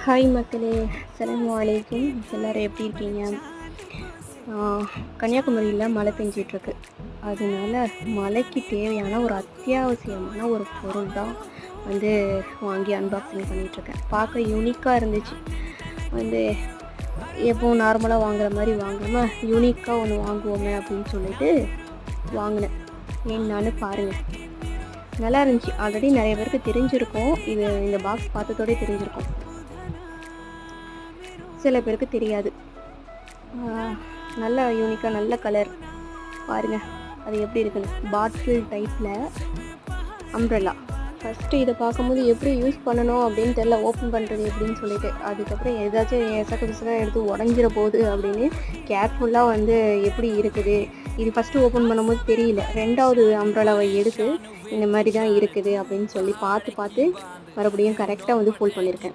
Hi மக்களே, அஸ்ஸலாமு அலைக்கும். எல்லோரும் எப்படி இருக்கீங்க? கன்னியாகுமரியில் மழை பெஞ்சிட்ருக்கு. அதனால மழைக்கு தேவையான ஒரு அத்தியாவசியமான ஒரு பொருள் தான் வந்து வாங்கி அன்பாக்சிங் பண்ணிகிட்ருக்கேன். பார்க்க யூனிக்காக இருந்துச்சு. வந்து எப்போவும் நார்மலாக வாங்குற மாதிரி வாங்காமல் யூனிக்காக ஒன்று வாங்குவோமே அப்படின்னு சொல்லிட்டு வாங்கினேன். என்னன்னு பாருங்கள். நல்லா இருந்துச்சு. ஆல்ரெடி நிறைய பேருக்கு தெரிஞ்சிருக்கும். இந்த பாக்ஸ் பார்த்ததோடே தெரிஞ்சிருக்கும். சில பேருக்கு தெரியாது. நல்ல யூனிக்காக நல்ல கலர் பாருங்கள். அது எப்படி இருக்குன்னு. பாட்டில் டைப்பில் அம்ப்ரெல்லா. ஃபஸ்ட்டு இதை பார்க்கும்போது எப்படி யூஸ் பண்ணணும் அப்படின்னு தெரில, ஓப்பன் பண்ணுறது எப்படின்னு சொல்லிட்டு. அதுக்கப்புறம் ஏதாச்சும் எசக்க பிசக்காக எடுத்து உடஞ்சிட போகுது அப்படின்னு கேர்ஃபுல்லாக வந்து எப்படி இருக்குது. இது ஃபஸ்ட்டு ஓப்பன் பண்ணும்போது தெரியல. ரெண்டாவது அம்ப்ரெல்லாவை எடுத்து இந்த மாதிரி தான் இருக்குது அப்படின்னு சொல்லி பார்த்து மறுபடியும் கரெக்டாக வந்து ஃபோல்ட் பண்ணியிருக்கேன்.